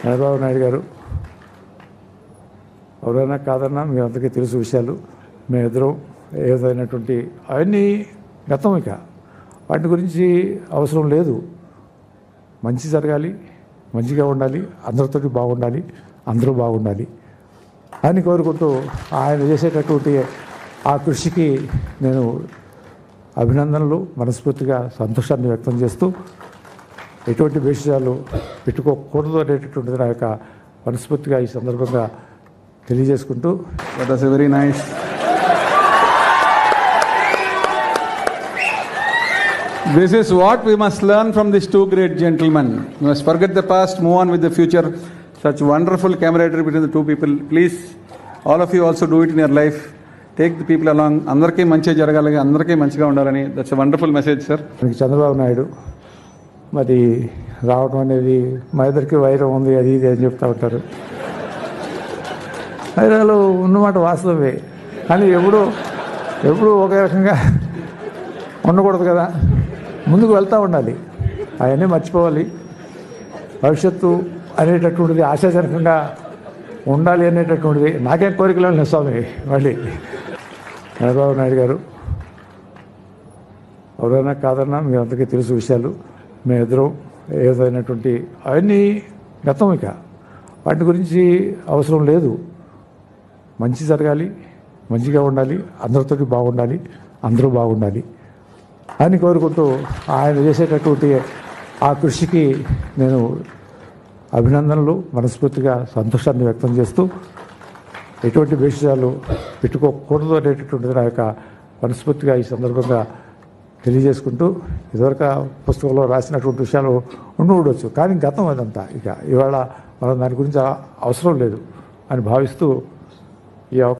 చంద్రబాబు నాయుడు గారు ఎవరైనా కాదన్నా మీ అందరికీ తెలుసు విషయాలు. మేమిద్దరం ఏ విధమైనటువంటి అవన్నీ గతం, ఇక వాటి గురించి అవసరం లేదు. మంచి జరగాలి, మంచిగా ఉండాలి, అందరితోటి బాగుండాలి, అందరూ బాగుండాలి అని కోరుకుంటూ ఆయన చేసేటటువంటి ఆ కృషికి నేను అభినందనలు, మనస్ఫూర్తిగా సంతోషాన్ని వ్యక్తం చేస్తూ ఎటువంటి విషయాలు పెట్టుకోకూడదు అనేటటువంటిది నా యొక్క మనస్ఫూర్తిగా ఈ సందర్భంగా తెలియజేసుకుంటూ, that was very nice. This is what we must learn from these two great gentlemen. We must forget the past, move on with the future. Such wonderful camaraderie between the two people. Please, all of you also do it in your life. Take the people along. Andarki manchiga jaragalani, andarki manchiga undalani. That's a wonderful message, sir. Chandrababu Naidu మరి రావడం అనేది మా ఇద్దరికి వైరం ఉంది, అది ఇది అని చెప్తూ ఉంటారు. వైరాలు ఉన్నమాట వాస్తవమే, కానీ ఎప్పుడు ఒకే రకంగా ఉండకూడదు కదా. ముందుకు వెళ్తూ ఉండాలి, అవన్నీ మర్చిపోవాలి. భవిష్యత్తు అనేటటువంటిది ఆశాజనకంగా ఉండాలి అనేటటువంటిది నాకేం కోరికలు లేదు స్వామి. మళ్ళీ చంద్రబాబు నాయుడు గారు ఎవరైనా కాదన్నా మీ అందరికీ తెలుసు విషయాలు. మేమిద్దరం ఏ విధమైనటువంటి అవన్నీ గతం, ఇక వాటి గురించి అవసరం లేదు. మంచి జరగాలి, మంచిగా ఉండాలి, అందరితోటి బాగుండాలి, అందరూ బాగుండాలి అని కోరుకుంటూ ఆయన చేసేటటువంటి ఆ కృషికి నేను అభినందనలు, మనస్ఫూర్తిగా సంతోషాన్ని వ్యక్తం చేస్తూ ఎటువంటి విషయాలు పెట్టుకోకూడదు అనేటటువంటిది నా యొక్క మనస్ఫూర్తిగా ఈ సందర్భంగా తెలియజేసుకుంటూ, ఇదివరకు పుస్తకంలో రాసినటువంటి విషయాలు ఉండవచ్చు, కానీ గతం అదంతా. ఇక ఇవాళ మనం దాని గురించి అవసరం లేదు అని భావిస్తూ ఈ